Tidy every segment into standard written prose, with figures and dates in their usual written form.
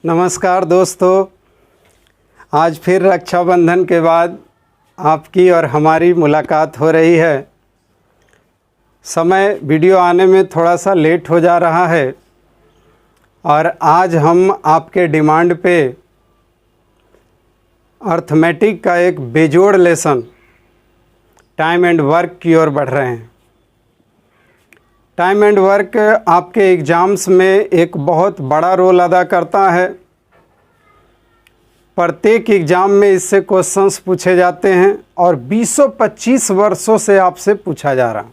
नमस्कार दोस्तों, आज फिर रक्षाबंधन के बाद आपकी और हमारी मुलाकात हो रही है। समय वीडियो आने में थोड़ा सा लेट हो जा रहा है और आज हम आपके डिमांड पे अर्थमेटिक का एक बेजोड़ लेसन टाइम एंड वर्क की ओर बढ़ रहे हैं। टाइम एंड वर्क आपके एग्ज़ाम्स में एक बहुत बड़ा रोल अदा करता है। प्रत्येक एग्ज़ाम में इससे क्वेश्चंस पूछे जाते हैं और 20-25 वर्षों से आपसे पूछा जा रहा।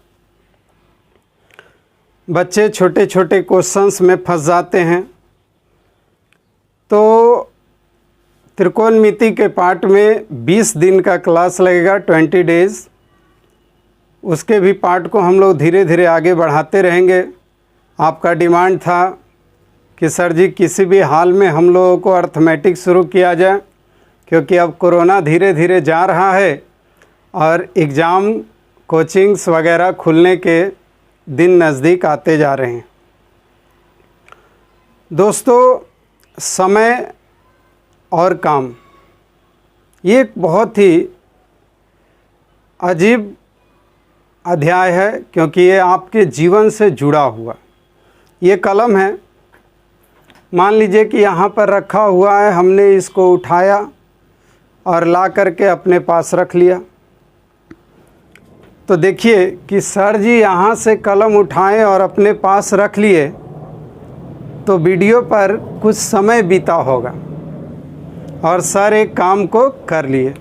बच्चे छोटे छोटे क्वेश्चंस में फंस जाते हैं। तो त्रिकोणमिति के पार्ट में 20 दिन का क्लास लगेगा, 20 डेज़। उसके भी पार्ट को हम लोग धीरे धीरे आगे बढ़ाते रहेंगे। आपका डिमांड था कि सर जी किसी भी हाल में हम लोगों को अर्थमेटिक शुरू किया जाए, क्योंकि अब कोरोना धीरे धीरे जा रहा है और एग्ज़ाम कोचिंग्स वगैरह खुलने के दिन नज़दीक आते जा रहे हैं। दोस्तों, समय और काम ये एक बहुत ही अजीब अध्याय है, क्योंकि ये आपके जीवन से जुड़ा हुआ। ये कलम है, मान लीजिए कि यहाँ पर रखा हुआ है, हमने इसको उठाया और ला करके अपने पास रख लिया। तो देखिए कि सर जी यहाँ से कलम उठाएं और अपने पास रख लिए तो वीडियो पर कुछ समय बीता होगा और सर एक काम को कर लिए।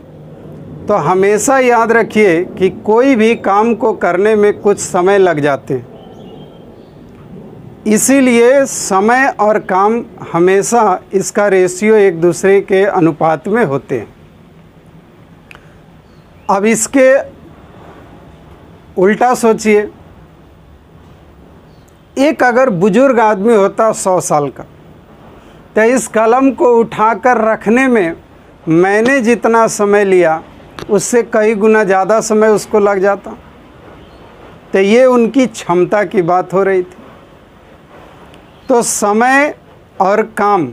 तो हमेशा याद रखिए कि कोई भी काम को करने में कुछ समय लग जाते हैं, इसीलिए समय और काम हमेशा इसका रेशियो एक दूसरे के अनुपात में होते हैं। अब इसके उल्टा सोचिए, एक अगर बुजुर्ग आदमी होता 100 साल का, तो इस कलम को उठाकर रखने में मैंने जितना समय लिया उससे कई गुना ज़्यादा समय उसको लग जाता। तो ये उनकी क्षमता की बात हो रही थी। तो समय और काम,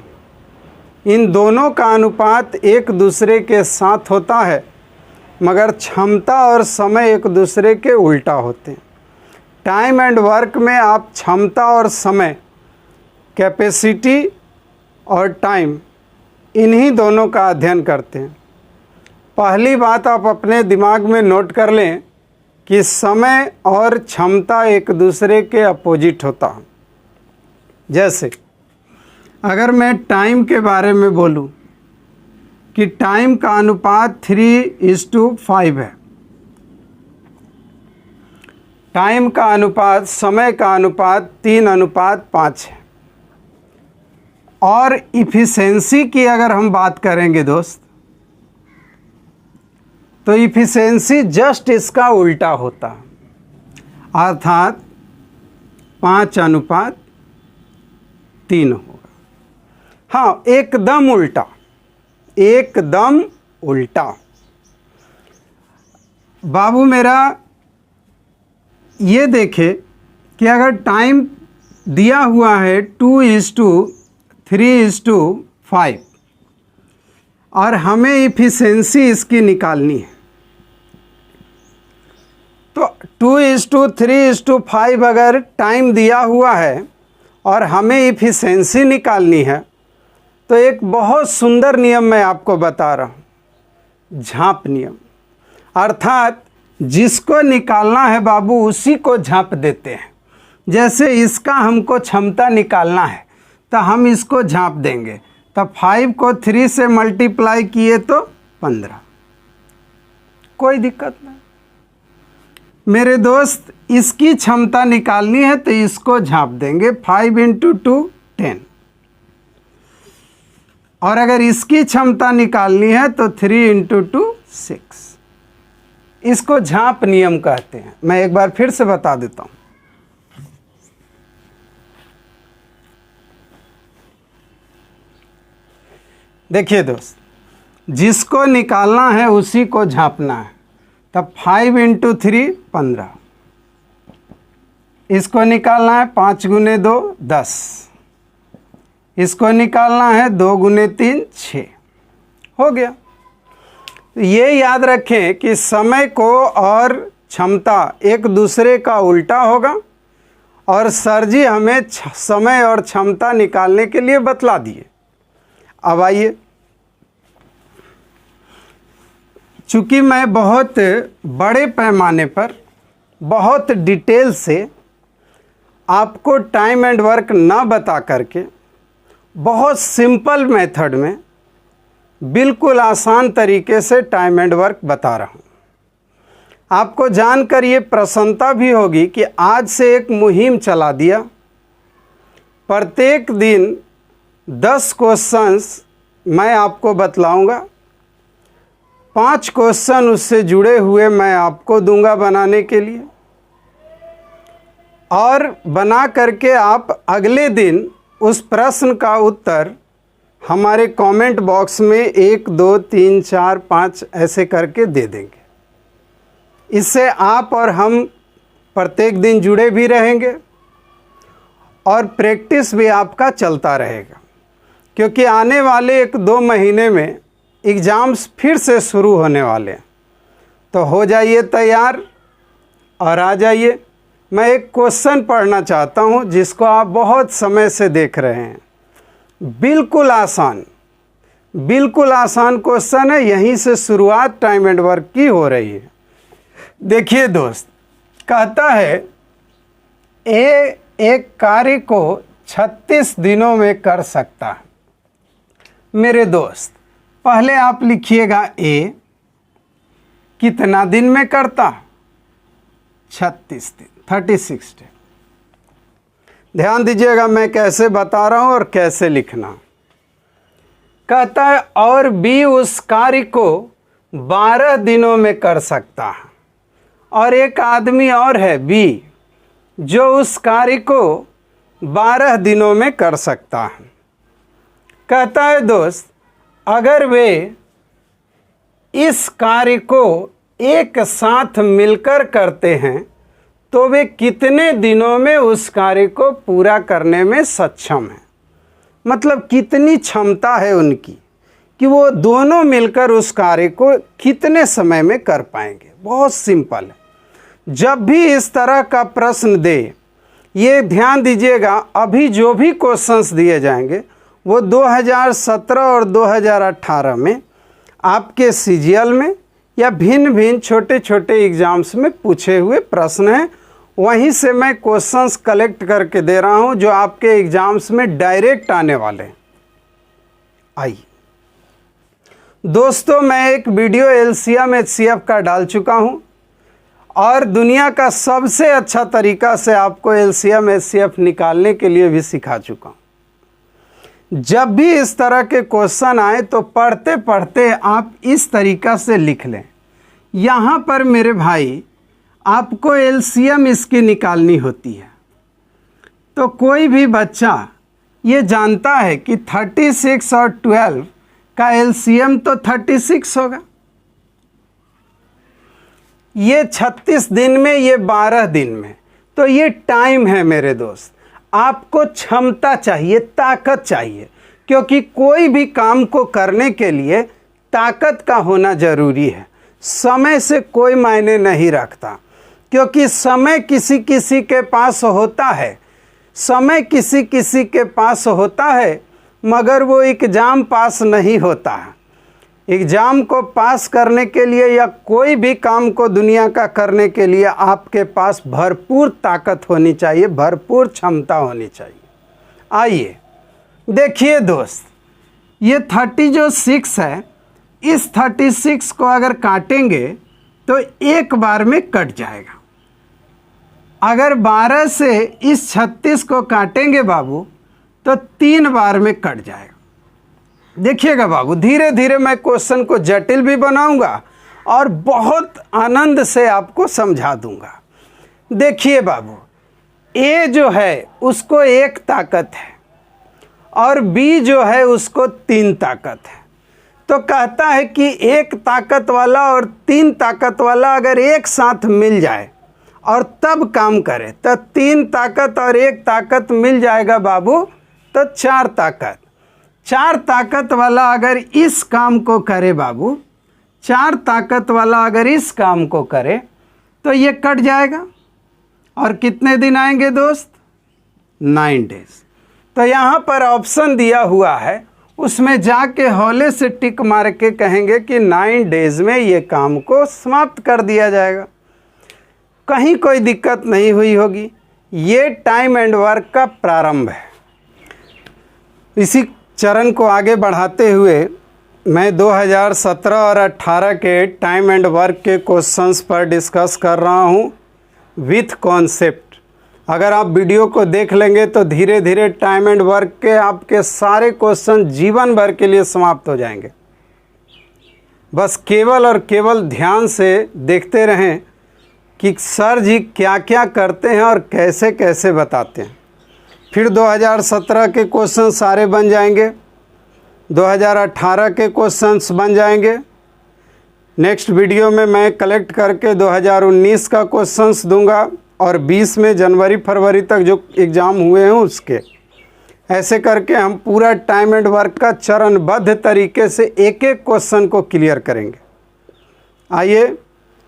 इन दोनों का अनुपात एक दूसरे के साथ होता है, मगर क्षमता और समय एक दूसरे के उल्टा होते हैं। टाइम एंड वर्क में आप क्षमता और समय, कैपेसिटी और टाइम, इन्हीं दोनों का अध्ययन करते हैं। पहली बात आप अपने दिमाग में नोट कर लें कि समय और क्षमता एक दूसरे के अपोजिट होता है। जैसे अगर मैं टाइम के बारे में बोलूं कि टाइम का अनुपात 3:5 है। टाइम का अनुपात, समय का अनुपात 3:5 है। और इफ़िशेंसी की अगर हम बात करेंगे दोस्त, तो इफ़िशेंसी जस्ट इसका उल्टा होता है, अर्थात 5:3 होगा। हाँ, एकदम उल्टा, एकदम उल्टा। बाबू मेरा ये देखे कि अगर टाइम दिया हुआ है 2:3:5 और हमें इफ़िशेंसी इसकी निकालनी है, तो 2:3:5 अगर टाइम दिया हुआ है और हमें इफ़िशेंसी निकालनी है, तो एक बहुत सुंदर नियम मैं आपको बता रहा हूँ, झांप नियम। अर्थात जिसको निकालना है बाबू उसी को झांप देते हैं। जैसे इसका हमको क्षमता निकालना है तो हम इसको झांप देंगे, तब 5 को 3 से मल्टीप्लाई किए तो 15, कोई दिक्कत नहीं। मेरे दोस्त, इसकी क्षमता निकालनी है तो इसको झांप देंगे, 5 × 2 10। और अगर इसकी क्षमता निकालनी है तो 3 × 2 6। इसको झांप नियम कहते हैं। मैं एक बार फिर से बता देता हूं। देखिए दोस्त, जिसको निकालना है उसी को झांपना है, तब 5 × 3 15। इसको निकालना है 5 × 2 10। इसको निकालना है, 2 गुने 3 6 हो गया। ये याद रखें कि समय को और क्षमता एक दूसरे का उल्टा होगा, और सर जी हमें समय और क्षमता निकालने के लिए बतला दिए। अब आइए, चूँकि मैं बहुत बड़े पैमाने पर बहुत डिटेल से आपको टाइम एंड वर्क ना बता करके बहुत सिंपल मेथड में बिल्कुल आसान तरीके से टाइम एंड वर्क बता रहा हूँ। आपको जानकर ये प्रसन्नता भी होगी कि आज से एक मुहिम चला दिया। प्रत्येक दिन 10 क्वेश्चंस मैं आपको बतलाऊंगा, 5 क्वेश्चन उससे जुड़े हुए मैं आपको दूंगा बनाने के लिए, और बना करके आप अगले दिन उस प्रश्न का उत्तर हमारे कमेंट बॉक्स में 1 2 3 4 5 ऐसे करके दे देंगे। इससे आप और हम प्रत्येक दिन जुड़े भी रहेंगे और प्रैक्टिस भी आपका चलता रहेगा, क्योंकि आने वाले 1-2 महीने में एग्ज़ाम्स फिर से शुरू होने वाले हैं। तो हो जाइए तैयार और आ जाइए। मैं एक क्वेश्चन पढ़ना चाहता हूं जिसको आप बहुत समय से देख रहे हैं। बिल्कुल आसान क्वेश्चन है, यहीं से शुरुआत टाइम एंड वर्क की हो रही है। देखिए दोस्त, कहता है ए एक कार्य को 36 दिनों में कर सकता है। मेरे दोस्त, पहले आप लिखिएगा ए कितना दिन में करता है? 36 दिन, 36 डे। ध्यान दीजिएगा मैं कैसे बता रहा हूं और कैसे लिखना। कहता है और बी उस कार्य को 12 दिनों में कर सकता है, और एक आदमी और है बी जो उस कार्य को 12 दिनों में कर सकता है। कहता है दोस्त, अगर वे इस कार्य को एक साथ मिलकर करते हैं तो वे कितने दिनों में उस कार्य को पूरा करने में सक्षम हैं। मतलब कितनी क्षमता है उनकी कि वो दोनों मिलकर उस कार्य को कितने समय में कर पाएंगे। बहुत सिंपल है। जब भी इस तरह का प्रश्न दे, ये ध्यान दीजिएगा, अभी जो भी क्वेश्चंस दिए जाएंगे वो 2017 और 2018 में आपके सीजीएल में या भिन्न भिन्न छोटे छोटे एग्ज़ाम्स में पूछे हुए प्रश्न हैं। वहीं से मैं क्वेश्चंस कलेक्ट करके दे रहा हूं जो आपके एग्ज़ाम्स में डायरेक्ट आने वाले हैं। आइए दोस्तों, मैं एक वीडियो एलसीएम एचसीएफ का डाल चुका हूं और दुनिया का सबसे अच्छा तरीका से आपको एलसीएम एचसीएफ निकालने के लिए भी सिखा चुका हूं। जब भी इस तरह के क्वेश्चन आए तो पढ़ते पढ़ते आप इस तरीका से लिख लें। यहाँ पर मेरे भाई आपको एलसीएम इसकी निकालनी होती है। तो कोई भी बच्चा ये जानता है कि 36 और 12 का एलसीएम तो 36 होगा। ये 36 दिन में, ये 12 दिन में, तो ये टाइम है मेरे दोस्त। आपको क्षमता चाहिए, ताकत चाहिए, क्योंकि कोई भी काम को करने के लिए ताकत का होना जरूरी है। समय से कोई मायने नहीं रखता, क्योंकि समय किसी किसी के पास होता है, समय किसी किसी के पास होता है, मगर वो एग्ज़ाम पास नहीं होता है। एग्ज़ाम को पास करने के लिए या कोई भी काम को दुनिया का करने के लिए आपके पास भरपूर ताकत होनी चाहिए, भरपूर क्षमता होनी चाहिए। आइए देखिए दोस्त, ये 36 है, इस 36 को अगर काटेंगे तो एक बार में कट जाएगा। अगर 12 से इस 36 को काटेंगे बाबू तो 3 बार में कट जाएगा। देखिएगा बाबू, धीरे धीरे मैं क्वेश्चन को जटिल भी बनाऊंगा और बहुत आनंद से आपको समझा दूंगा। देखिए बाबू, ए जो है उसको 1 ताकत है और बी जो है उसको 3 ताकत है। तो कहता है कि 1 ताकत वाला और 3 ताकत वाला अगर एक साथ मिल जाए और तब काम करे तो 3 ताकत और 1 ताकत मिल जाएगा बाबू तो 4 ताकत। 4 ताकत वाला अगर इस काम को करे बाबू, 4 ताकत वाला अगर इस काम को करे तो ये कट जाएगा। और कितने दिन आएंगे दोस्त? 9 डेज। तो यहाँ पर ऑप्शन दिया हुआ है, उसमें जाके हौले से टिक मार के कहेंगे कि 9 डेज में ये काम को समाप्त कर दिया जाएगा। कहीं कोई दिक्कत नहीं हुई होगी। ये टाइम एंड वर्क का प्रारंभ है। इसी चरण को आगे बढ़ाते हुए मैं 2017 और 18 के टाइम एंड वर्क के क्वेश्चंस पर डिस्कस कर रहा हूँ विथ कॉन्सेप्ट। अगर आप वीडियो को देख लेंगे तो धीरे धीरे टाइम एंड वर्क के आपके सारे क्वेश्चन जीवन भर के लिए समाप्त हो जाएंगे। बस केवल और केवल ध्यान से देखते रहें कि सर जी क्या क्या करते हैं और कैसे कैसे बताते हैं। फिर 2017 के क्वेश्चन सारे बन जाएंगे, 2018 के क्वेश्चंस बन जाएंगे। नेक्स्ट वीडियो में मैं कलेक्ट करके 2019 का क्वेश्चंस दूंगा और 20 में जनवरी फरवरी तक जो एग्ज़ाम हुए हैं उसके। ऐसे करके हम पूरा टाइम एंड वर्क का चरणबद्ध तरीके से एक एक क्वेश्चन को क्लियर करेंगे। आइए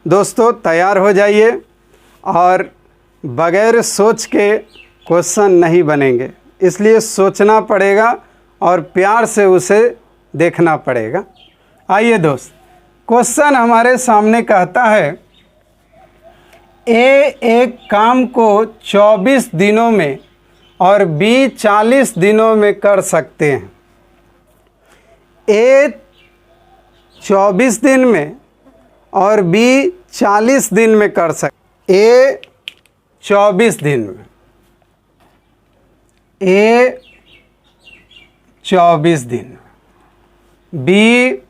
दोस्तों, तैयार हो जाइए। और बगैर सोच के क्वेश्चन नहीं बनेंगे, इसलिए सोचना पड़ेगा और प्यार से उसे देखना पड़ेगा। आइए दोस्त, क्वेश्चन हमारे सामने कहता है ए एक काम को 24 दिनों में और बी 40 दिनों में कर सकते हैं। ए 24 दिन में और बी 40 दिन में कर सकते। ए 24 दिन में, ए 24 दिन, बी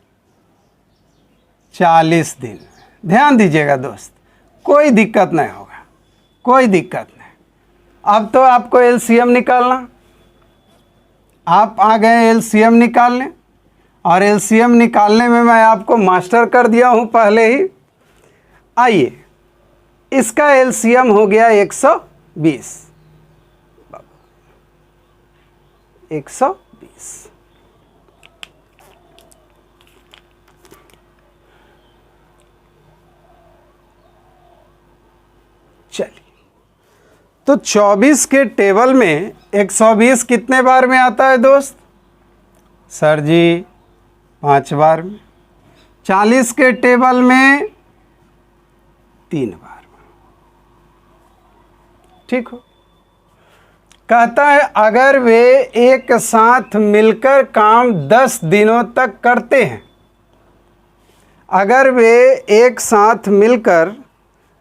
40 दिन। ध्यान दीजिएगा दोस्त, कोई दिक्कत नहीं होगा, कोई दिक्कत नहीं। अब तो आपको एलसीएम निकालना, आप आ गए एलसीएम निकालने, और एलसीएम निकालने में मैं आपको मास्टर कर दिया हूँ पहले ही। आइए, इसका एलसीएम हो गया 120। 120। चलिए, तो 24 के टेबल में 120 कितने बार में आता है दोस्त? सर जी 5 बार में। 40 के टेबल में 3 बार में। ठीक हो। कहता है अगर वे एक साथ मिलकर काम 10 दिनों तक करते हैं, अगर वे एक साथ मिलकर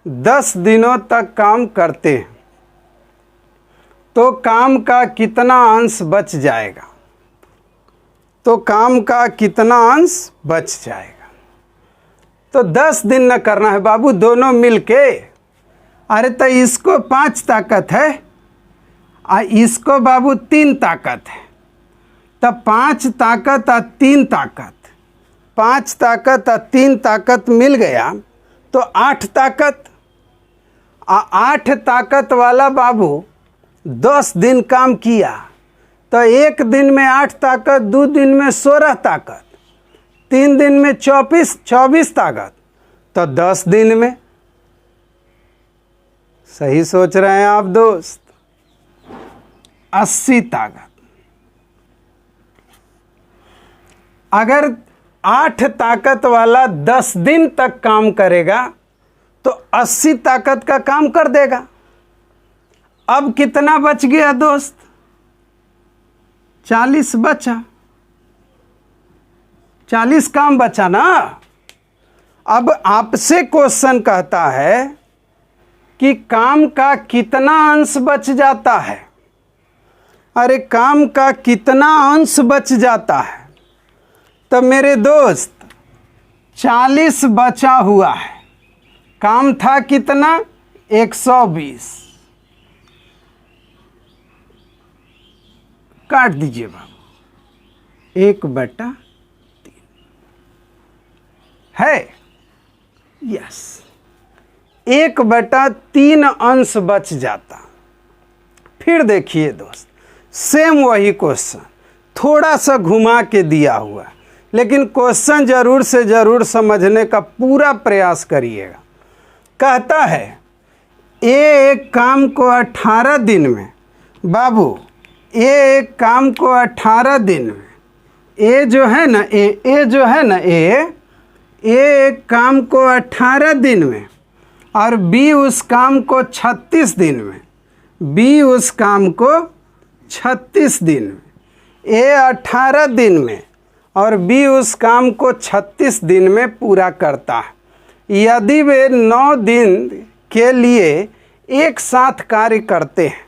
10 दिनों तक काम करते हैं तो काम का कितना अंश बच जाएगा? तो काम का कितना अंश बच जाएगा? तो 10 दिन न करना है बाबू, दोनों मिलके। अरे तो इसको 5 ताकत है, इसको बाबू 3 ताकत है, तब 5 ताकत और 3 ताकत, 5 ताकत और 3 ताकत मिल गया तो 8 ताकत। 8 ताकत वाला बाबू 10 दिन काम किया तो 1 दिन में 8 ताकत, 2 दिन में 16 ताकत, 3 दिन में 24 ताकत, तो 10 दिन में। सही सोच रहे हैं आप दोस्त? 80 ताकत। अगर 8 ताकत वाला 10 दिन तक काम करेगा तो 80 ताकत का काम कर देगा। अब कितना बच गया दोस्त? 40 बचा। 40 काम बचा ना। अब आपसे क्वेश्चन कहता है कि काम का कितना अंश बच जाता है। अरे काम का कितना अंश बच जाता है? तो मेरे दोस्त 40 बचा हुआ है। काम था कितना? 120। काट दीजिए बाबू, 1/3 है। यस, 1/3 अंश बच जाता। फिर देखिए दोस्त, सेम वही क्वेश्चन थोड़ा सा घुमा के दिया हुआ, लेकिन क्वेश्चन ज़रूर से ज़रूर समझने का पूरा प्रयास करिएगा। कहता है ए एक काम को 18 दिन में, बाबू ए एक काम को 18 दिन में, ए जो है ना ए जो है ना ए एक काम को 18 दिन में और बी उस काम को 36 दिन में, बी उस काम को 36 दिन में, ए 18 दिन में और बी उस काम को 36 दिन में पूरा करता है। यदि वे 9 दिन के लिए एक साथ कार्य करते हैं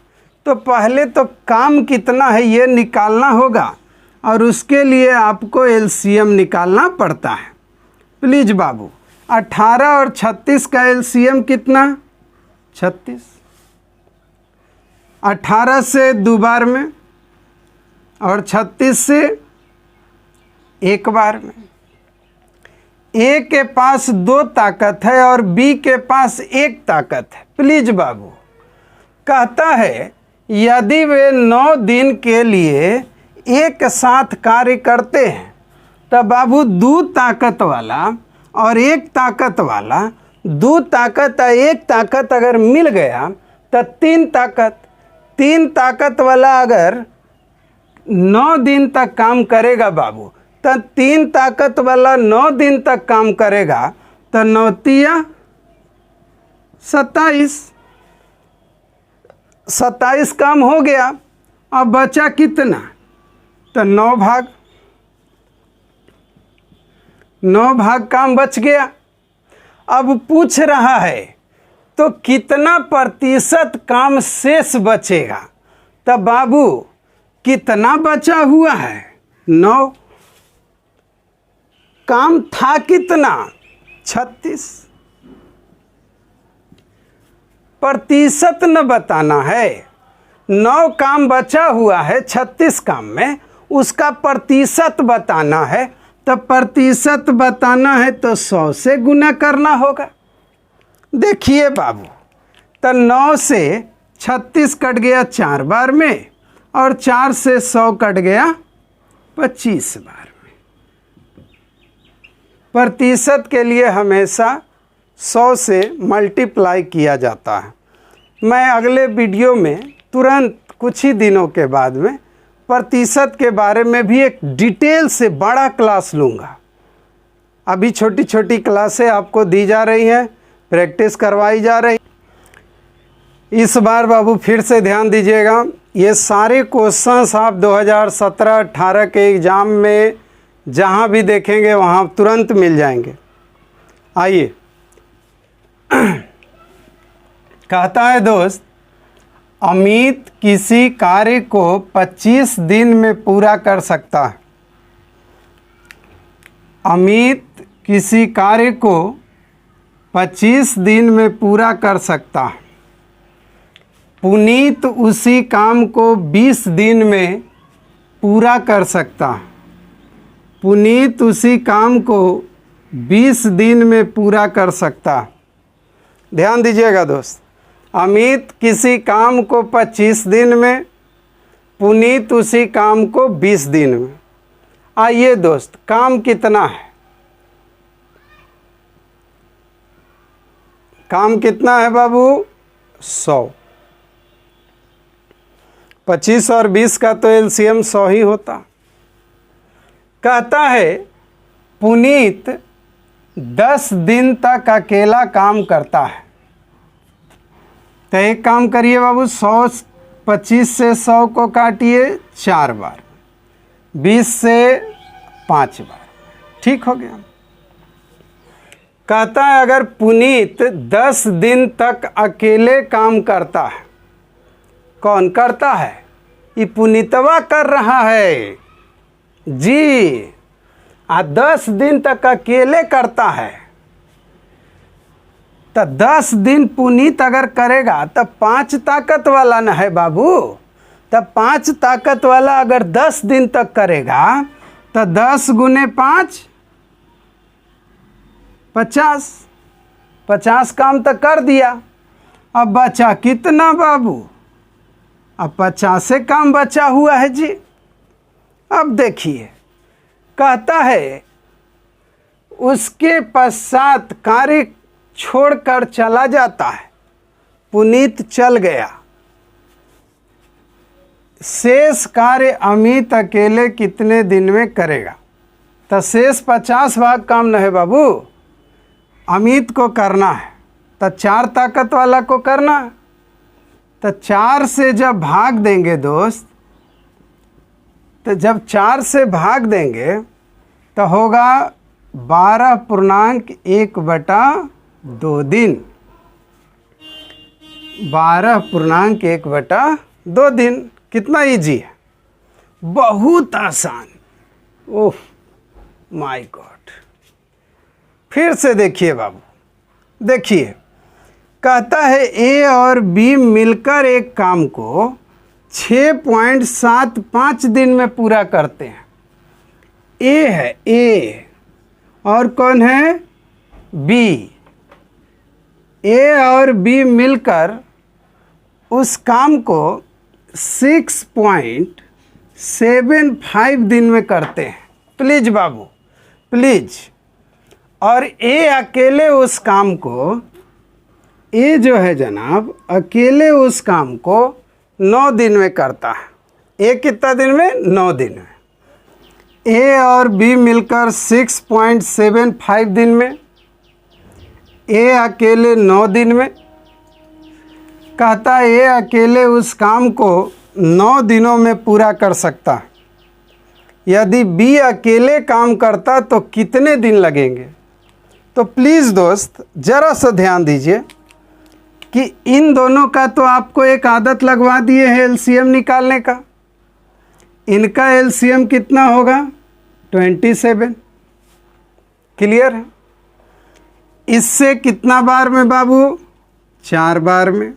तो पहले तो काम कितना है ये निकालना होगा और उसके लिए आपको एलसीएम निकालना पड़ता है। प्लीज़ बाबू 18 और 36 का एलसीएम कितना? 36। 18 से 2 बार में और 36 से 1 बार में। ए के पास 2 ताकत है और बी के पास 1 ताकत है। प्लीज बाबू कहता है यदि वे 9 दिन के लिए एक साथ कार्य करते हैं तब बाबू 2 ताकत वाला और 1 ताकत वाला, 2 ताकत और 1 ताकत अगर मिल गया तो 3 ताकत वाला अगर 9 दिन तक काम करेगा बाबू तो 3 ताकत वाला 9 दिन तक काम करेगा तो 9 तिया 27 काम हो गया। अब बचा कितना? तो 9 भाग काम बच गया। अब पूछ रहा है तो कितना प्रतिशत काम शेष बचेगा? तब बाबू कितना बचा हुआ है? 9। काम था कितना? 36। प्रतिशत न बताना है। 9 काम बचा हुआ है 36 काम में, उसका प्रतिशत बताना है। तो प्रतिशत बताना है तो 100 से गुना करना होगा। देखिए बाबू तो 9 से 36 कट गया 4 बार में और 4 से 100 कट गया 25 बार में। प्रतिशत के लिए हमेशा 100 से मल्टीप्लाई किया जाता है। मैं अगले वीडियो में तुरंत कुछ ही दिनों के बाद में प्रतिशत के बारे में भी एक डिटेल से बड़ा क्लास लूँगा। अभी छोटी छोटी क्लासें आपको दी जा रही हैं, प्रैक्टिस करवाई जा रही। इस बार बाबू फिर से ध्यान दीजिएगा, ये सारे क्वेश्चंस आप 2017-18 के एग्ज़ाम में जहाँ भी देखेंगे वहाँ तुरंत मिल जाएंगे। आइए कहता है दोस्त, अमित किसी कार्य को 25 दिन में पूरा कर सकता है। अमित किसी कार्य को 25 दिन में पूरा कर सकता है। पुनीत उसी काम को 20 दिन में पूरा कर सकता है। पुनीत उसी काम को 20 दिन में पूरा कर सकता है। ध्यान दीजिएगा दोस्त, अमित किसी काम को 25 दिन में, पुनीत उसी काम को 20 दिन में। आइए दोस्त, काम कितना है? काम कितना है बाबू? 100। 25 और 20 का तो एलसीएम 100 ही होता। कहता है पुनीत 10 दिन तक अकेला काम करता है। तो एक काम करिए बाबू, 25 से 100 को काटिए 4 बार, 20 से 5 बार, ठीक हो गया। कहता है अगर पुनीत 10 दिन तक अकेले काम करता है। कौन करता है? ये पुनीतवा कर रहा है जी। 10 दिन तक अकेले करता है तो 10 दिन पुनीत अगर करेगा तो 5 ताकत वाला न है बाबू। तब 5 ताकत वाला अगर 10 दिन तक करेगा तो 10 गुने 5 50। 50 काम तो कर दिया। अब बचा कितना बाबू? अब 50 काम बचा हुआ है जी। अब देखिए, कहता है उसके पश्चात कार्य छोड़कर चला जाता है, पुनीत चल गया, शेष कार्य अमित अकेले कितने दिन में करेगा। तो शेष 50 भाग काम न है बाबू, अमित को करना है, तो 4 ताकत वाला को करना है। तो 4 से जब भाग देंगे दोस्त, तो जब 4 से भाग देंगे तो होगा 12.1/2 दिन। 12.1/2 दिन। कितना इजी है, बहुत आसान। Oh my God. फिर से देखिए बाबू, देखिए कहता है ए और बी मिलकर एक काम को 6.75 दिन में पूरा करते हैं। ए है ए और कौन है बी। ए और बी मिलकर उस काम को 6.75 दिन में करते हैं। Please Babu please. और ए अकेले उस काम को, ए जो है जनाब अकेले उस काम को 9 दिन में करता है। ए कितना दिन में? 9 दिन में। ए और बी मिलकर 6.75 दिन में, ए अकेले 9 दिन में। कहता है ए अकेले उस काम को 9 दिनों में पूरा कर सकता है। यदि बी अकेले काम करता तो कितने दिन लगेंगे? तो प्लीज़ दोस्त ज़रा सा ध्यान दीजिए कि इन दोनों का तो आपको एक आदत लगवा दिए है एलसीएम निकालने का। इनका एलसीएम कितना होगा? 27। क्लियर है? इससे कितना बार में बाबू? 4 बार में।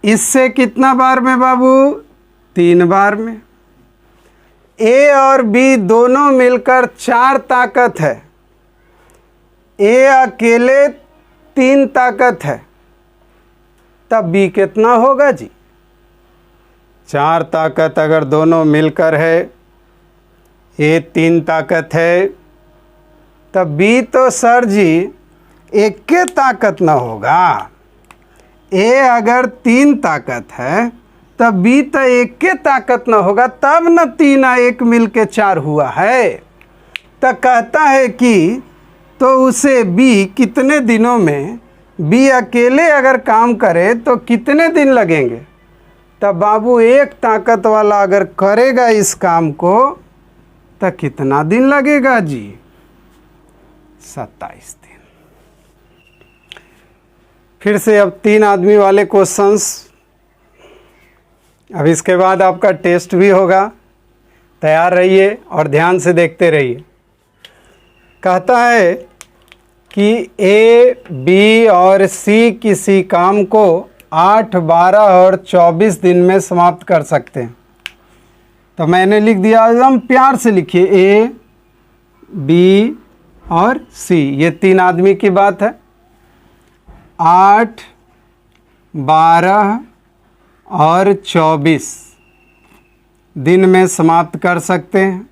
इससे कितना बार में बाबू? 3 बार में। ए और बी दोनों मिलकर 4 ताकत है, ए अकेले 3 ताकत है, तब बी कितना होगा जी? 4 ताकत अगर दोनों मिलकर है, ए 3 ताकत है, तब बी तो सर जी एक के ताकत ना होगा। ए अगर 3 ताकत है तब बी तो एक के ताकत ना होगा, तब न 3 और 1 मिल के 4 हुआ है। तो कहता है कि तो उसे बी कितने दिनों में, बी अकेले अगर काम करे तो कितने दिन लगेंगे? तब बाबू 1 ताकत वाला अगर करेगा इस काम को तो कितना दिन लगेगा जी? 27 दिन। फिर से अब 3 आदमी वाले क्वेश्चंस। अब इसके बाद आपका टेस्ट भी होगा, तैयार रहिए और ध्यान से देखते रहिए। कहता है कि ए, बी और सी किसी काम को 8, 12 और 24 दिन में समाप्त कर सकते हैं। तो मैंने लिख दिया, एकदम प्यार से लिखिए, ए, बी और सी, ये 3 आदमी की बात है। 8, 12 और 24 दिन में समाप्त कर सकते हैं।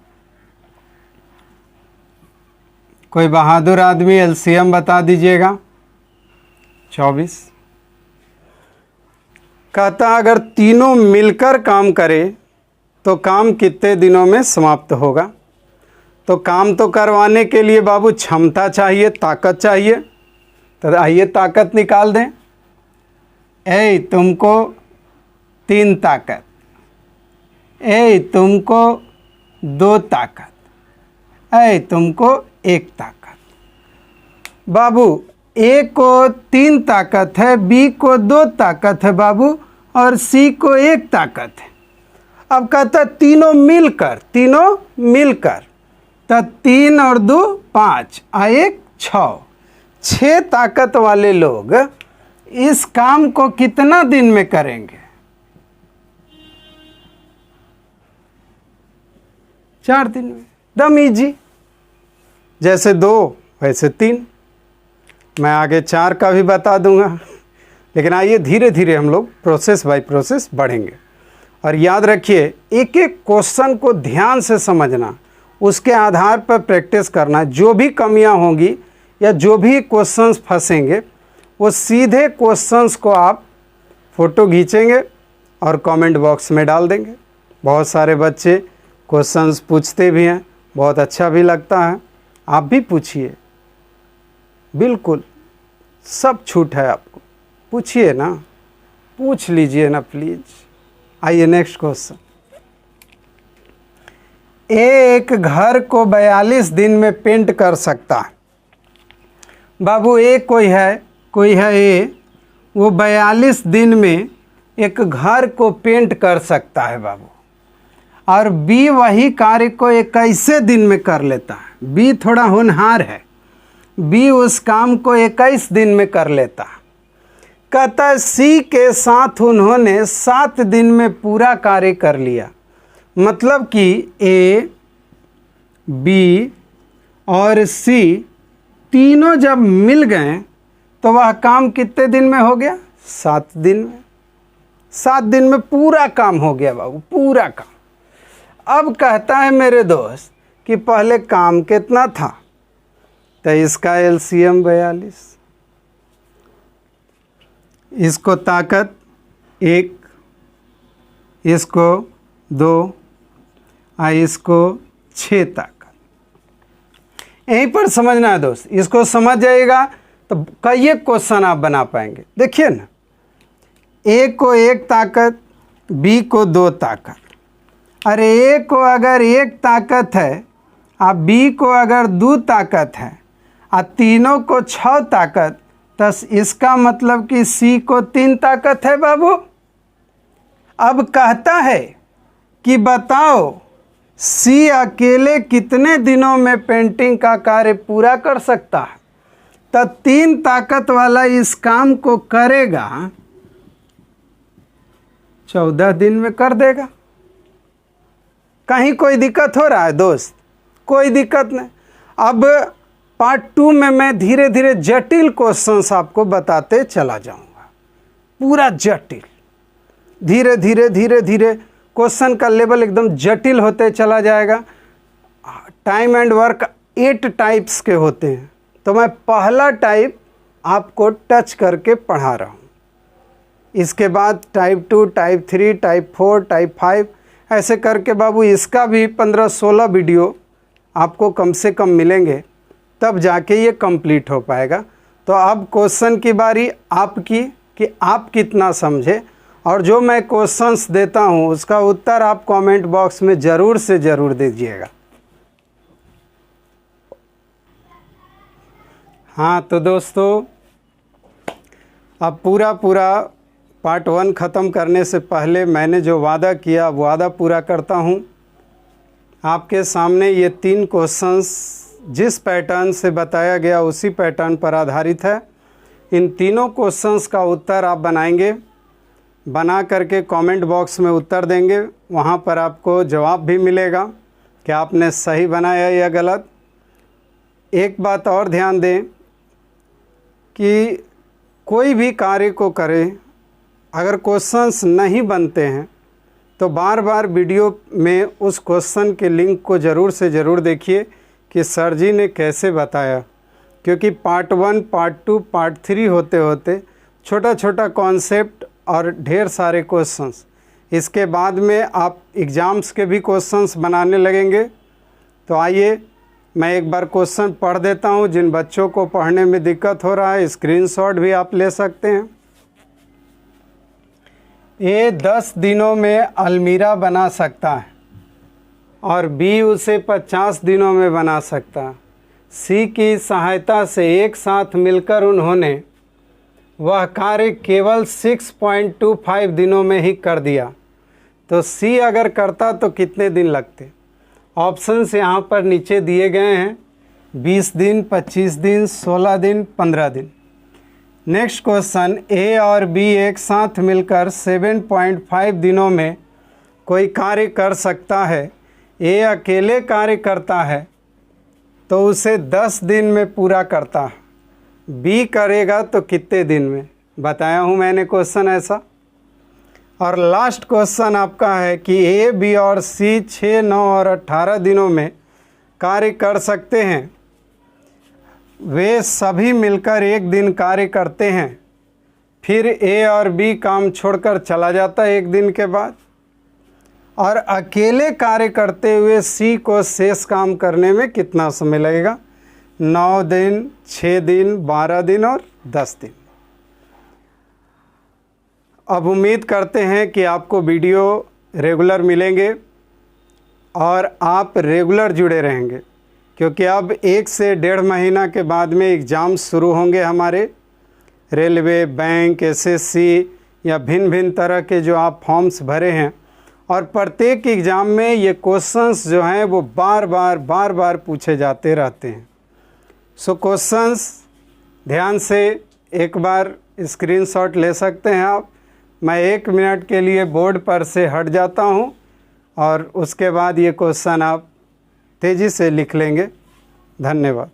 कोई बहादुर आदमी एलसीएम बता दीजिएगा। 24। कहता अगर तीनों मिलकर काम करे तो काम कितने दिनों में समाप्त होगा? तो काम तो करवाने के लिए बाबू क्षमता चाहिए, ताकत चाहिए। तो आइए ताकत निकाल दें। ए तुमको 3 ताकत, ए तुमको 2 ताकत, ए तुमको 1 ताकत। बाबू ए को 3 ताकत है, बी को 2 ताकत है बाबू, और सी को 1 ताकत है। अब कहता तीनों मिलकर तो 3 और 2 5 और 1 6, 6 ताकत वाले लोग इस काम को कितना दिन में करेंगे? 4 दिन में। दम इजी। जैसे 2 वैसे 3। मैं आगे 4 का भी बता दूंगा, लेकिन आइए धीरे धीरे हम लोग प्रोसेस बाय प्रोसेस बढ़ेंगे। और याद रखिए, एक एक क्वेश्चन को ध्यान से समझना, उसके आधार पर प्रैक्टिस करना। जो भी कमियां होंगी या जो भी क्वेश्चंस फंसेंगे, वो सीधे क्वेश्चंस को आप फ़ोटो खींचेंगे और कमेंट बॉक्स में डाल देंगे। बहुत सारे बच्चे क्वेश्चंस पूछते भी हैं, बहुत अच्छा भी लगता है। आप भी पूछिए, बिल्कुल सब छूट है आपको, पूछिए ना, पूछ लीजिए ना प्लीज़। आइए नेक्स्ट क्वेश्चन। एक घर को 42 दिन में पेंट कर सकता है। बाबू कोई है ए, वो 42 दिन में एक घर को पेंट कर सकता है बाबू। और बी वही कार्य को 21 दिन में कर लेता है। बी थोड़ा होनहार है, बी उस काम को 21 दिन में कर लेता है। कहता है सी के साथ उन्होंने 7 दिन में पूरा कार्य कर लिया। मतलब कि ए, बी और सी तीनों जब मिल गए तो वह काम कितने दिन में हो गया? 7 दिन में। 7 दिन में पूरा काम हो गया बाबू, पूरा काम। अब कहता है मेरे दोस्त कि पहले काम कितना था, तो इसका एलसीएम 42, इसको ताकत 1, इसको 2 और इसको 6 ताकत। यहीं पर समझना है दोस्त, इसको समझ जाइएगा तो कई क्वेश्चन आप बना पाएंगे। देखिए ना, ए को 1 ताकत, बी को 2 ताकत। अरे ए को अगर 1 ताकत है और बी को अगर 2 ताकत है और तीनों को 6 ताकत, तो इसका मतलब कि सी को 3 ताकत है बाबू। अब कहता है कि बताओ सी अकेले कितने दिनों में पेंटिंग का कार्य पूरा कर सकता है। तो 3 ताकत वाला इस काम को करेगा, 14 दिन में कर देगा। कहीं कोई दिक्कत हो रहा है दोस्त? कोई दिक्कत नहीं। अब पार्ट 2 में मैं धीरे धीरे जटिल क्वेश्चंस आपको बताते चला जाऊंगा, पूरा जटिल। धीरे धीरे धीरे धीरे क्वेश्चन का लेवल एकदम जटिल होते चला जाएगा। टाइम एंड वर्क 8 टाइप्स के होते हैं, तो मैं पहला टाइप आपको टच करके पढ़ा रहा हूँ। इसके बाद टाइप 2, टाइप 3, टाइप 4, टाइप 5, ऐसे करके बाबू इसका भी 15-16 वीडियो आपको कम से कम मिलेंगे, तब जाके ये कंप्लीट हो पाएगा। तो अब क्वेश्चन की बारी आपकी कि आप कितना समझे, और जो मैं क्वेश्चंस देता हूँ उसका उत्तर आप कमेंट बॉक्स में ज़रूर से ज़रूर दीजिएगा। हाँ तो दोस्तों, अब पूरा पार्ट 1 ख़त्म करने से पहले मैंने जो वादा किया वो वादा पूरा करता हूँ। आपके सामने ये 3 क्वेश्चंस जिस पैटर्न से बताया गया उसी पैटर्न पर आधारित है। इन तीनों क्वेश्चंस का उत्तर आप बनाएंगे, बना करके कमेंट बॉक्स में उत्तर देंगे। वहाँ पर आपको जवाब भी मिलेगा कि आपने सही बनाया या गलत। एक बात और ध्यान दें कि कोई भी कार्य को करें, अगर क्वेश्चंस नहीं बनते हैं तो बार बार वीडियो में उस क्वेश्चन के लिंक को ज़रूर से ज़रूर देखिए कि सर जी ने कैसे बताया। क्योंकि पार्ट 1, पार्ट 2, पार्ट 3 होते होते छोटा छोटा कॉन्सेप्ट और ढेर सारे क्वेश्चंस, इसके बाद में आप एग्ज़ाम्स के भी क्वेश्चंस बनाने लगेंगे। तो आइए मैं एक बार क्वेश्चन पढ़ देता हूं। जिन बच्चों को पढ़ने में दिक्कत हो रहा है स्क्रीनशॉट भी आप ले सकते हैं। ए 10 दिनों में अलमीरा बना सकता है और बी उसे 50 दिनों में बना सकता है। सी की सहायता से एक साथ मिलकर उन्होंने वह कार्य केवल 6.25 दिनों में ही कर दिया। तो सी अगर करता तो कितने दिन लगते? ऑप्शंस यहाँ पर नीचे दिए गए हैं, 20 दिन, 25 दिन, 16 दिन, 15 दिन। नेक्स्ट क्वेश्चन, ए और बी एक साथ मिलकर 7.5 दिनों में कोई कार्य कर सकता है। ए अकेले कार्य करता है तो उसे 10 दिन में पूरा करता है। बी करेगा तो कितने दिन में? बताया हूँ मैंने क्वेश्चन ऐसा। और लास्ट क्वेश्चन आपका है कि ए, बी और सी 6, 9 और 18 दिनों में कार्य कर सकते हैं। वे सभी मिलकर एक दिन कार्य करते हैं, फिर ए और बी काम छोड़कर चला जाता है एक दिन के बाद, और अकेले कार्य करते हुए सी को शेष काम करने में कितना समय लगेगा? 9 दिन, 6 दिन, 12 दिन और 10 दिन। अब उम्मीद करते हैं कि आपको वीडियो रेगुलर मिलेंगे और आप रेगुलर जुड़े रहेंगे, क्योंकि अब 1 से 1.5 महीना के बाद में एग्ज़ाम शुरू होंगे हमारे। रेलवे, बैंक, एसएससी या भिन्न भिन्न तरह के जो आप फॉर्म्स भरे हैं, और प्रत्येक एग्ज़ाम में ये क्वेश्चंस जो हैं वो बार बार पूछे जाते रहते हैं। सो क्वेश्चंस ध्यान से एक बार स्क्रीनशॉट ले सकते हैं आप। मैं 1 मिनट के लिए बोर्ड पर से हट जाता हूं और उसके बाद ये क्वेश्चन आप तेज़ी से लिख लेंगे। धन्यवाद।